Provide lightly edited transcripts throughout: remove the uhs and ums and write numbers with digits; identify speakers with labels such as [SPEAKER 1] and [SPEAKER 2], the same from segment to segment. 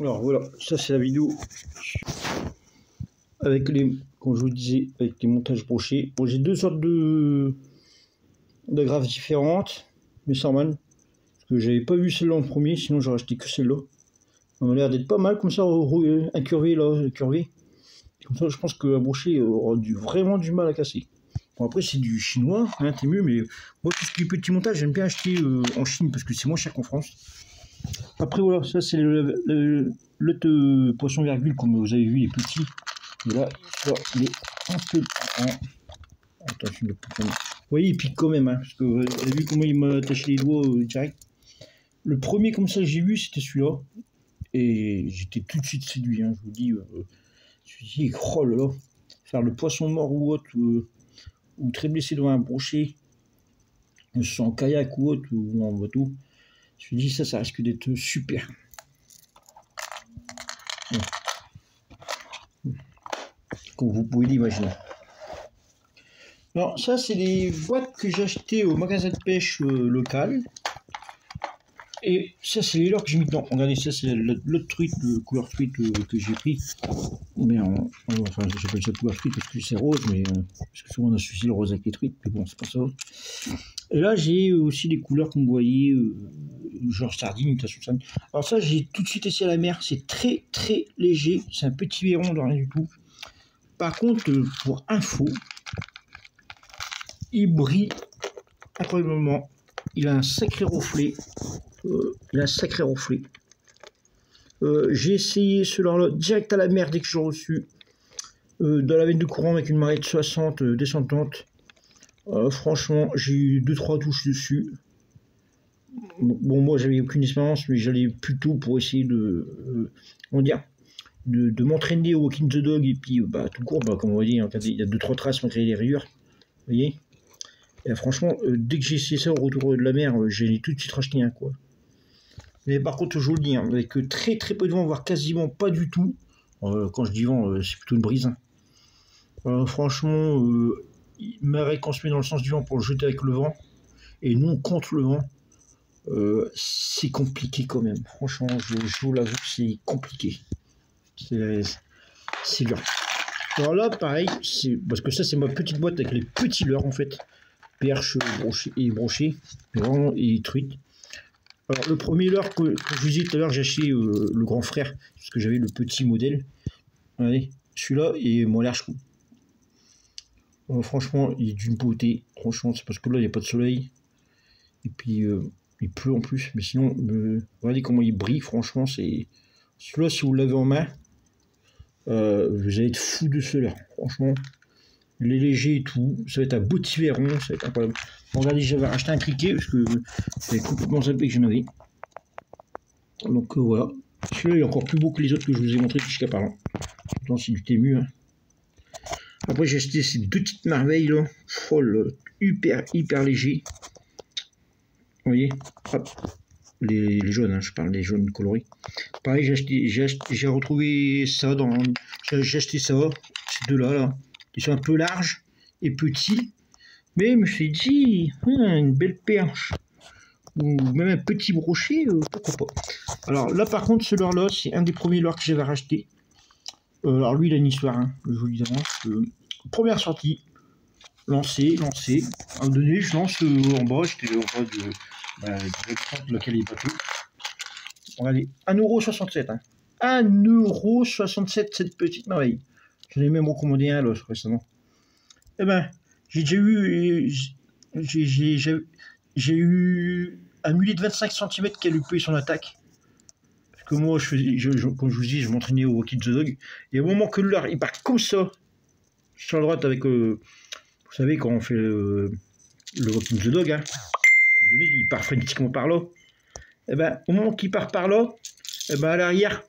[SPEAKER 1] Alors voilà, ça c'est la vidéo avec les, comme je vous disais, avec les montages brochés. Bon, j'ai deux sortes d'agrafes différentes, mais c'est normal, parce que j'avais pas vu celle-là en premier, sinon j'aurais acheté que celle-là. Ça m'a l'air d'être pas mal comme ça, incurvé là, curvé. Comme ça, je pense que la brochée aura vraiment du mal à casser. Bon, après, c'est du chinois, hein, t'es mieux, mais moi, tout ce qui est petit montage, j'aime bien acheter en Chine parce que c'est moins cher qu'en France. Après, voilà, ça, c'est le poisson virgule, comme vous avez vu, il est petit. Et là, il est un peu grand. Attention, vous voyez, il pique quand même, hein, parce que vous avez vu comment il m'a attaché les doigts direct. Le premier, comme ça, j'ai vu, c'était celui-là. Et j'étais tout de suite séduit, hein, je vous dis. Je me suis dit, oh là là, faire le poisson mort ou autre, ou très blessé devant un brochet, soit en kayak ou autre, ou en bateau. Je me suis dit, ça risque d'être super. Comme vous pouvez l'imaginer. Alors, ça, c'est des boîtes que j'ai achetées au magasin de pêche local. Et ça, c'est les leurres que j'ai mis dedans. Regardez, ça, c'est l'autre truite, couleur truite que j'ai pris. Mais enfin, j'appelle ça couleur truite parce que c'est rose, mais parce que souvent on associe le rose avec les truites, mais bon, c'est pas ça. Et là, j'ai aussi des couleurs comme vous voyez, genre sardine, tassoussane. Alors ça, j'ai tout de suite essayé à la mer. C'est très très léger. C'est un petit verron de rien du tout. Par contre, pour info, il brille incroyablement. Il a un sacré reflet. J'ai essayé cela direct à la mer dès que j'ai reçu. Dans la veine de courant avec une marée de 60 descendante. Franchement, j'ai eu 2-3 touches dessus. Bon, moi j'avais aucune expérience, mais j'allais plutôt pour essayer de m'entraîner au Walking the Dog et puis tout court, comme on va dire, il y a 2-3 traces malgré les rayures. Vous voyez. Et franchement, dès que j'ai essayé ça au retour de la mer, j'ai tout de suite racheté un quoi. Mais par contre, je vous le dis, hein, avec très très peu de vent, voire quasiment pas du tout. Quand je dis vent, c'est plutôt une brise. Hein. Franchement, marée qu'on se met dans le sens du vent pour le jeter avec le vent, et non contre le vent, c'est compliqué quand même. Franchement, je vous l'avoue, c'est compliqué. C'est dur. Alors là, pareil, parce que ça, c'est ma petite boîte avec les petits leurres en fait. Perche, brochés, mais vraiment, et truites. Alors, le premier leurre que je vous disais tout à l'heure, j'ai acheté le grand frère, parce que j'avais le petit modèle. Regardez, celui-là, il m'a l'air chou. Franchement, il est d'une beauté. Franchement, c'est parce que là, il n'y a pas de soleil. Et puis, il pleut en plus. Mais sinon, regardez comment il brille. Franchement, c'est. Celui-là, si vous l'avez en main, vous allez être fou de ce leurre. Franchement, il est léger et tout. Ça va être un beau petit verron. Ça va être incroyable. Bon, regardez, j'avais acheté un criquet parce que j'avais complètement zappé que j'en avais. Donc voilà. Celui-là, il est encore plus beau que les autres que je vous ai montré jusqu'à présent. Pourtant, c'est du tému. Hein. Après, j'ai acheté ces deux petites merveilles là. Folles, hyper léger. Vous voyez, hop. Les jaunes, hein, je parle des jaunes colorés. Pareil, j'ai retrouvé ça dans. J'ai acheté ça, ces deux-là, là. Ils sont un peu larges et petits. Mais je me suis dit, une belle perche. Ou même un petit brochet, pourquoi pas. Alors là, par contre, ce leurre-là, c'est un des premiers leurres que j'avais racheté. Alors lui, il a une histoire, hein, je vous le dis d'avance. Première sortie, lancé. À un moment donné, je lance en bas, j'étais en bas de laquelle il est bateau. Regardez, 1,67 €. Hein. 1,67 € cette petite merveille. J'en ai même recommandé un là récemment. Eh ben, j'ai déjà eu. J'ai eu un mulet de 25 cm qui a loupé son attaque. Parce que moi, comme je vous dis, je m'entraînais au Walking the Dog. Et au moment que le leurre, il part comme ça, sur la droite avec. Vous savez, quand on fait le Walking the Dog, hein, il part frénétiquement par là. Et ben, au moment qu'il part par là, et ben, à l'arrière,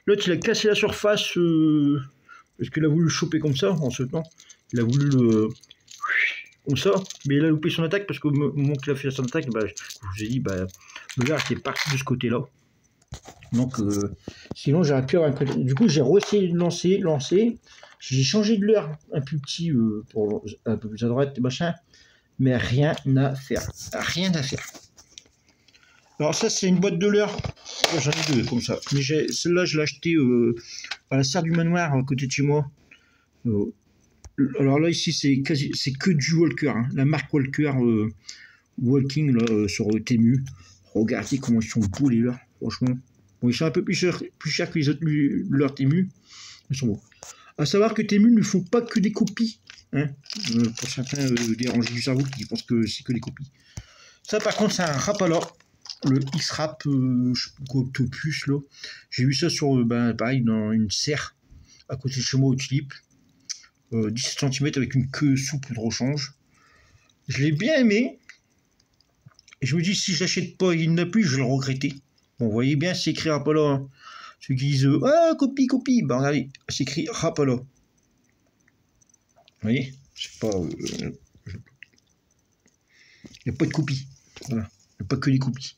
[SPEAKER 1] l'autre, il a cassé la surface. Parce qu'il a voulu le choper comme ça, en se tenant. Il a voulu le. Comme ça, mais il a loupé son attaque parce qu'au moment qu'il a fait son attaque, je vous ai dit, le leurre était parti de ce côté-là. Donc, sinon, j'aurais pu avoir un. Du coup, j'ai re-essayé de lancer. J'ai changé de leurre un plus petit pour un peu plus à droite, machin, mais rien à faire. Rien à faire. Alors, ça, c'est une boîte de leurre J'en ai deux comme ça. Mais celle-là, je l'ai acheté à la serre du manoir à côté de chez moi. Alors là, ici, c'est que du Walker. Hein. La marque Walker Walking là, sur Temu. Regardez comment ils sont beaux les leurs, franchement. Bon, ils sont un peu plus chers que les autres leurs Temu. Ils sont beaux. À savoir que Temu ne font pas que des copies. Hein, pour certains dérangés du cerveau qui pensent que c'est que des copies. Ça, par contre, c'est un Rapala. Le X-Rap, je sais pas quoi, Octopus, là. J'ai vu ça sur, pareil, dans une serre à côté de chez moi au Tulip. 17 cm avec une queue souple de rechange. Je l'ai bien aimé. Et je me dis, si je l'achète pas et il n'a plus, je vais le regretter. Bon, vous voyez bien, c'est écrit Rapala. Hein. Ceux qui disent, ah, copie. Ben, regardez, c'est écrit Rapala. Vous voyez, c'est pas. Il n'y a pas de copie. Voilà. Il n'y a pas que des copies.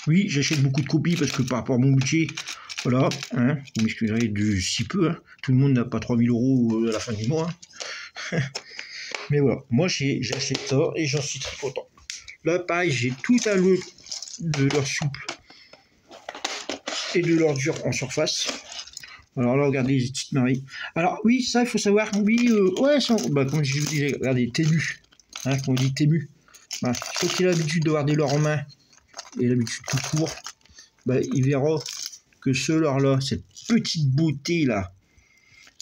[SPEAKER 1] Oui, j'achète beaucoup de copies parce que par rapport à mon budget, voilà, hein, vous m'excuserez de si peu, hein, tout le monde n'a pas 3000 € à la fin du mois. Hein. Mais voilà, moi j'achète ça et j'en suis très content. Là, pareil, j'ai tout à l'eau de leur souple et de leur dur en surface. Alors là, regardez les petites maries. Alors oui, ça, il faut savoir, oui, ouais, ça, comme je vous disais, regardez, Temu, hein, comme on dit Temu. Bah, ceux qui ont l'habitude d'avoir des leurres en main et l'habitude tout court, il verra que ce leurre-là, cette petite beauté-là,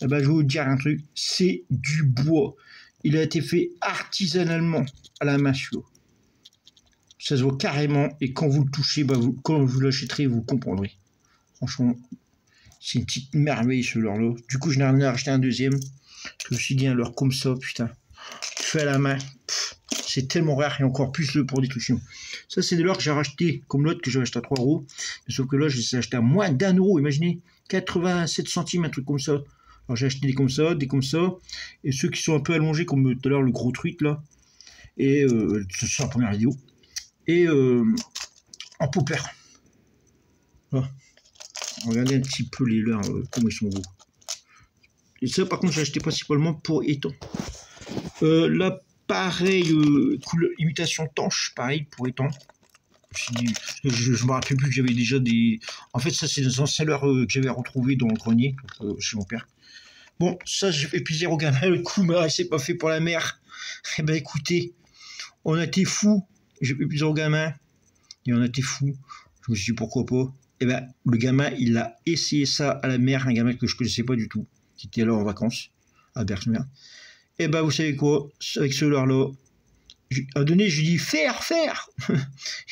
[SPEAKER 1] je vais vous dire un truc, c'est du bois. Il a été fait artisanalement à la main sur. Ça se voit carrément, et quand vous le touchez, quand vous l'achèterez, vous comprendrez. Franchement, c'est une petite merveille ce leurre-là. Du coup, je n'ai acheté un deuxième. Je me suis dit un leurre comme ça, putain, fait à la main. C'est tellement rare et encore plus pour des trucs chinois. Ça, c'est des leurres que j'ai racheté comme l'autre que j'ai acheté à 3 €. Sauf que là, je les ai achetés à moins d'1 €. Imaginez, 87 centimes, un truc comme ça. Alors, j'ai acheté des comme ça, Et ceux qui sont un peu allongés, comme tout à l'heure, le gros truite, là. Et c'est la première vidéo. Et en popper. Voilà. Regardez un petit peu les leurres, comment ils sont beaux. Et ça, par contre, j'ai acheté principalement pour étang. Là, pareil, couleur imitation tanche, pareil pour étang. Je me rappelle plus que j'avais déjà des. En fait, ça, c'est des anciens leurres que j'avais retrouvés dans le grenier, chez mon père. Bon, ça, j'ai fait plaisir au gamin. Le coup, c'est pas fait pour la mer. Eh ben, écoutez, on a été fous. J'ai fait plaisir au gamin. Et on a été fous. Je me suis dit, pourquoi pas. Eh ben, le gamin, il a essayé ça à la mer. Un gamin que je connaissais pas du tout. Qui était là en vacances, à Berckmer. Eh ben, vous savez quoi, avec ce leurre-là, à donner, je lui dis faire.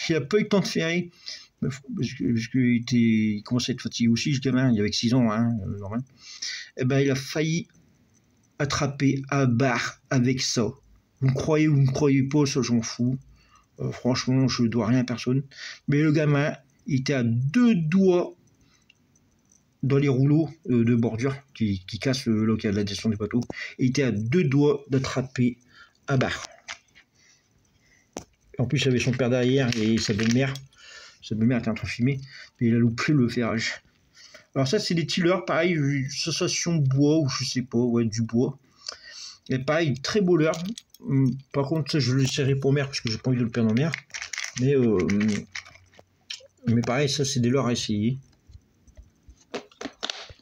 [SPEAKER 1] Il n'a pas eu le temps de faire. Parce qu'il commençait à être fatigué aussi, ce gamin, il avait 6 ans, hein, normal. Eh ben, il a failli attraper un bar avec ça. Vous me croyez ou vous ne me croyez pas, ça j'en fous. Franchement, je ne dois rien à personne. Mais le gamin, il était à 2 doigts dans les rouleaux de bordure qui cassent là qu'il y a de la descente du bateau. Il était à 2 doigts d'attraper un bar. En plus, il avait son père derrière et sa belle-mère. Sa belle-mère était en train de filmer, mais il a loupé le ferrage. Alors ça, c'est des tillers, pareil, une sensation bois, ou je sais pas, ouais, du bois. Et pareil, très beau leurre. Par contre, ça, je le laisserai pour mer, parce que j'ai pas envie de le perdre en mer. Mais pareil, ça, c'est des leurres à essayer.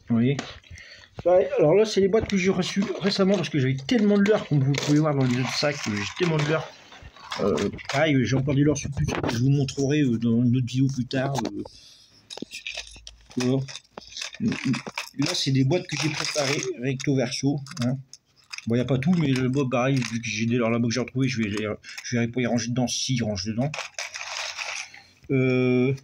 [SPEAKER 1] Vous voyez. Pareil, alors là, c'est les boîtes que j'ai reçues récemment, parce que j'avais tellement de leurres, comme vous pouvez voir dans les autres sacs, j'ai tellement de leurres. Pareil, j'ai encore des leurres sur plus, je vous montrerai dans une autre vidéo plus tard. Voilà. Là, c'est des boîtes que j'ai préparées recto verso. Hein. Bon, il n'y a pas tout, mais le boîte, pareil, vu que j'ai des leurres là-bas que j'ai retrouvées, je vais pas y ranger dedans si je range dedans.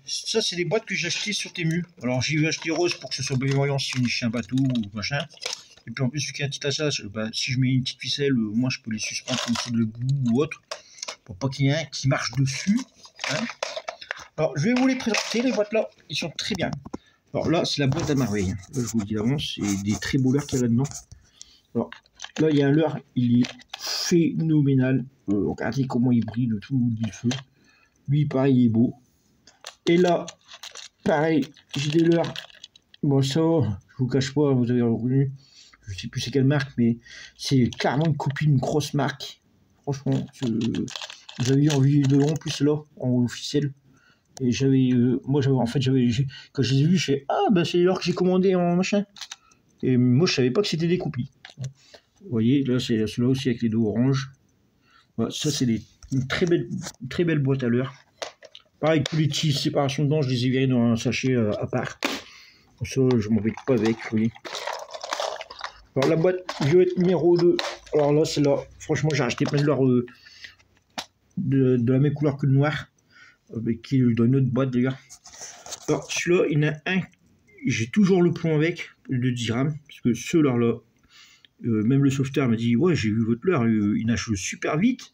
[SPEAKER 1] Ça, c'est des boîtes que j'ai achetées sur Temu. Alors, j'ai acheté rose pour que ce soit bien voyant si je suis un bateau ou machin. Et puis en plus, vu qu'il y a un petit assage, si je mets une petite ficelle, moi je peux les suspendre comme c'est de l'égout ou autre. Pour pas qu'il y ait un qui marche dessus. Hein. Alors, je vais vous les présenter, les boîtes là. Ils sont très bien. Alors là, c'est la boîte à merveille. Là, je vous le dis d'avance, c'est des très beaux leurres qu'il y a là-dedans. Alors, là, il y a un leurre, il est phénoménal. Regardez comment il brille, le tout du feu. Lui, pareil, il est beau. Et là, pareil, j'ai des leurres. Bon, ça, je vous cache pas, vous avez reconnu. Je sais plus c'est quelle marque, mais c'est carrément une copie d'une grosse marque. Franchement, vous avez eu envie de long, plus là, en officiel. Et moi, en fait, quand je les ai vus, je fais ah, ben c'est l'heure que j'ai commandé en machin. Et moi, je savais pas que c'était des copies. Vous voyez, là, c'est celui-là aussi avec les dos orange. Voilà, ça, c'est une très belle boîte à leurre. Pareil, tous les petits séparations dedans, je les ai virés dans un sachet à part. Ça, je m'embête pas avec, vous voyez. Alors, la boîte violette numéro 2. Alors là, c'est là. Franchement, j'ai acheté plein de leurres de la même couleur que le noir. Qui est dans une autre boîte, d'ailleurs. Alors, celui-là, il y en a un. J'ai toujours le plomb avec, de 10 grammes. Parce que ce leurre-là, même le sauveteur m'a dit ouais, j'ai vu votre leurre, il nage super vite.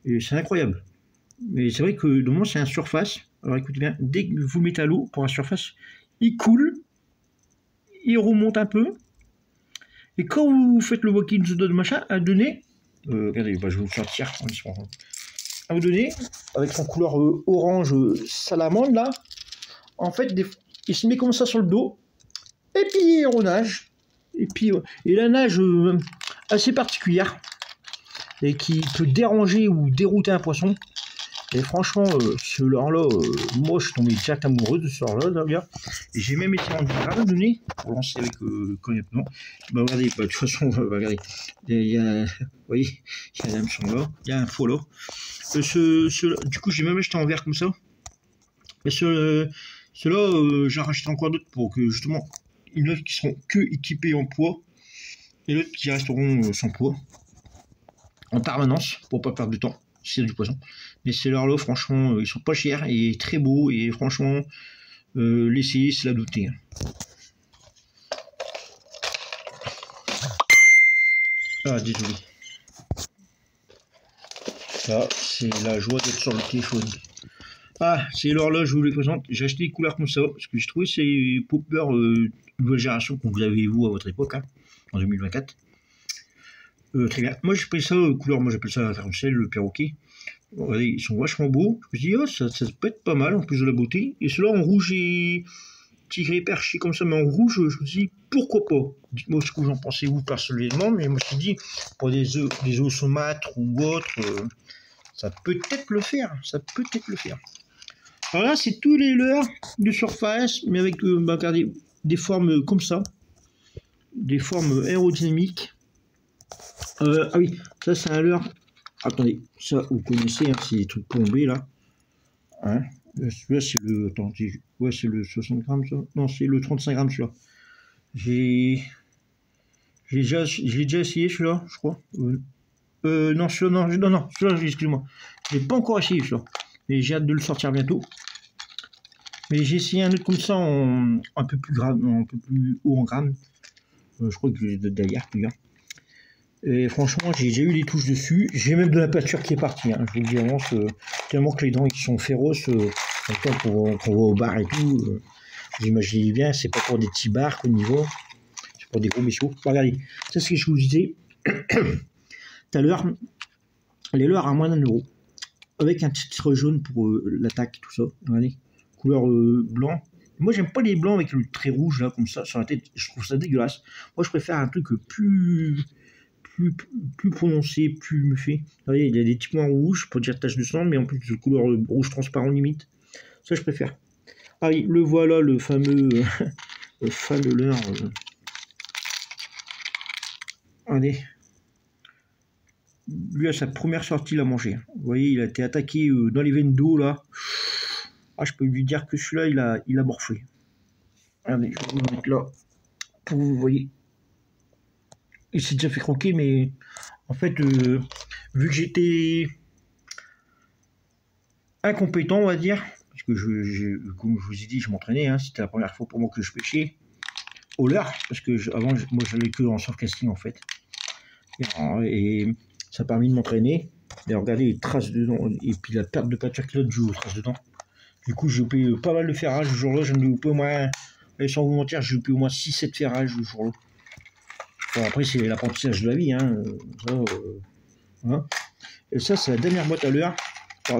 [SPEAKER 1] Et c'est incroyable. Mais c'est vrai que normalement, c'est un surface. Alors écoutez bien, dès que vous le mettez à l'eau pour un surface, il coule, il remonte un peu. Et quand vous faites le walking de machin, à donner, regardez, bah, je vais vous sortir. À vous donner, avec son couleur orange salamande là, en fait, il se met comme ça sur le dos, et puis il renage. Et puis, il a une nage assez particulière, et qui peut déranger ou dérouter un poisson. Et franchement, ce leurre-là, moi je suis tombé direct amoureux de ce leurre-là d'ailleurs. Et j'ai même été en à donner pour lancer avec connaîtement. Bah regardez, bah, de toute façon, regardez. Il y a, vous voyez, il y a un hameçon là, il y a un faux là. Du coup, j'ai même acheté en verre comme ça. Et ceux-là, j'en rachète encore d'autres pour que justement, une autre qui seront que équipés en poids et l'autre qui resteront sans poids en permanence pour pas perdre de temps. C'est du poisson. Mais ces leurres-là, franchement, ils sont pas chers et très beaux. Et franchement, l'essayer, c'est la douter. Ah, désolé. Ça, c'est la joie d'être sur le téléphone. Ah, ces leurres-là, je vous les présente. J'ai acheté des couleurs comme ça parce que je trouvais ces poppers nouvelle génération que vous avez vous à votre époque, hein, en 2024. Très bien. Moi, j'appelle ça couleur, moi j'appelle ça la carrousel, le perroquet. Regardez, ils sont vachement beaux. Je me dis, oh, ça peut être pas mal en plus de la beauté. Et ceux-là en rouge et tiré perché comme ça, mais en rouge, je me dis, pourquoi pas? Dites-moi ce que vous en pensez vous personnellement, mais moi je me suis dit, pour des os saumâtres ou autres, ça peut peut-être le faire. Ça peut peut-être le faire. Alors là, c'est tous les leurres de surface, mais avec regardez, des formes comme ça. Des formes aérodynamiques. Ah oui, ça c'est un leurre. Attendez, ça vous connaissez, hein, c'est des trucs plombés là. Hein, celui-là c'est le. Attends, ouais, c'est le 60 grammes ça. Non, c'est le 35 grammes celui-là. Je l'ai déjà essayé celui-là, je crois. Non, celui-là, non, celui-là, excuse-moi. Je l'ai pas encore essayé celui-là. Mais j'ai hâte de le sortir bientôt. Mais j'ai essayé un autre comme ça en un peu plus haut en grammes. Je crois que j'ai derrière, plus bien. Et franchement, j'ai déjà eu des touches dessus. J'ai même de la pâture qui est partie. Hein. Je vous le dis vraiment, tellement que les dents ils sont féroces. Qu'on voit au bar et tout. Vous imaginez bien, c'est pas pour des petits bars qu'au niveau. C'est pour des gros messieurs. Regardez, ça c'est ce que je vous disais. Tout à l'heure, les leurres à moins d'€1. Avec un titre jaune pour l'attaque, tout ça. Regardez, couleur blanc. Moi, j'aime pas les blancs avec le trait rouge là, comme ça, sur la tête. Je trouve ça dégueulasse. Moi, je préfère un truc plus prononcé, plus muffé. Regardez, il y a des petits points rouges pour dire tache de sang, mais en plus de couleur rouge transparent limite. Ça, je préfère. Ah oui, le voilà, le fameux fan de leurre. Allez. Lui, à sa première sortie, il a mangé. Vous voyez, il a été attaqué dans les veines d'eau, là. Ah, je peux lui dire que celui-là, il a morflé. Allez, je vais vous le mettre là. Pour vous voyez. Il s'est déjà fait croquer, mais en fait, vu que j'étais incompétent, on va dire, parce que comme je vous ai dit, je m'entraînais, hein, c'était la première fois pour moi que je pêchais au leurre, parce que avant, moi, j'allais que en surfcasting, en fait. Et ça a permis de m'entraîner. Et regardez les traces dedans, et puis la perte de pâture qu'il y a aux traces dedans. Du coup, j'ai loupé pas mal de ferrage ce jour-là. J'en ai loupé au moins, sans vous mentir, j'ai loupé au moins 6-7 ferrages le jour-là. Bon, après, c'est l'apprentissage de la vie. Hein. Hein. Et ça, c'est la dernière boîte à leurre.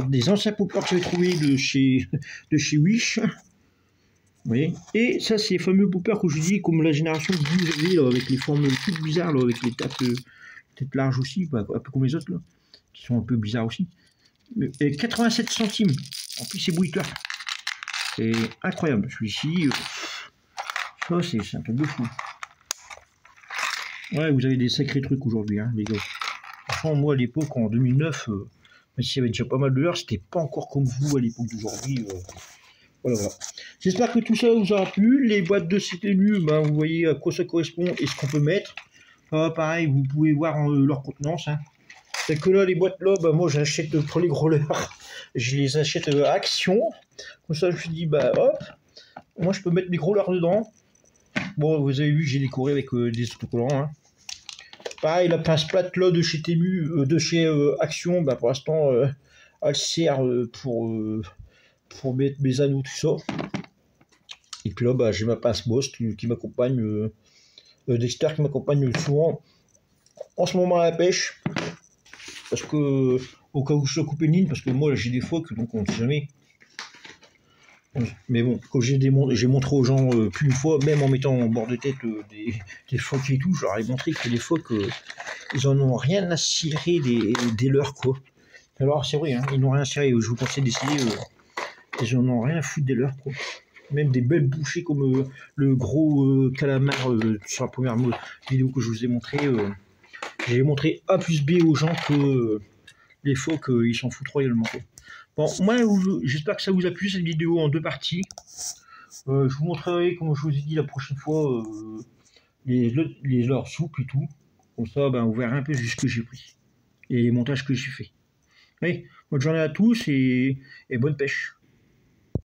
[SPEAKER 1] Des anciens poppers que j'avais trouvés de chez Wish. Vous voyez. Et ça, c'est les fameux poppers que je dis, comme la génération que vous avez, là, avec les formes toutes bizarres, là, avec les têtes larges aussi, un peu comme les autres, là, qui sont un peu bizarres aussi. Et 87 centimes. En plus, c'est bruiteur. C'est incroyable. Celui-ci, ça, c'est un truc de fou. Ouais, vous avez des sacrés trucs aujourd'hui, hein, les gars. Franchement, moi, à l'époque, en 2009, même s'il y avait déjà pas mal de l'heure, c'était pas encore comme vous à l'époque d'aujourd'hui. Voilà, voilà. J'espère que tout ça vous aura plu. Les boîtes de CTLU, ben, vous voyez à quoi ça correspond et ce qu'on peut mettre. Pareil, vous pouvez voir leur contenance. Hein. C'est que là, les boîtes là, ben, moi j'achète pour les growlers. Je les achète à Action. Comme ça, je me suis dit, bah hop, moi je peux mettre mes growlers dedans. Bon, vous avez vu, j'ai décoré avec des autocollants. Hein. Pareil, la pince plate là de chez Temu, de chez Action, bah, pour l'instant, elle sert pour mettre mes anneaux, tout ça. Et puis là, bah, j'ai ma pince Boss qui m'accompagne, Dexter qui m'accompagne souvent en ce moment à la pêche. Parce que, au cas où je dois couper une ligne, parce que moi j'ai des phoques, donc on ne sait jamais. Mais bon, quand j'ai montré aux gens plus une fois, même en mettant en bord de tête des phoques et tout, je leur ai montré que les phoques, ils en ont rien à cirer des leurs, quoi. Alors c'est vrai, hein, ils n'ont rien à cirer, je vous conseille d'essayer, ils en ont rien à foutre des leurs, quoi. Même des belles bouchées comme le gros calamar sur la première vidéo que je vous ai montré. J'ai montré A plus B aux gens que les phoques, ils s'en foutent royalement, quoi. Bon, moi, j'espère que ça vous a plu, cette vidéo en 2 parties. Je vous montrerai, comme je vous ai dit la prochaine fois, les leurres souples et tout. Comme ça, ben, vous verrez un peu ce que j'ai pris. Et les montages que j'ai fait. Allez, bonne journée à tous et bonne pêche.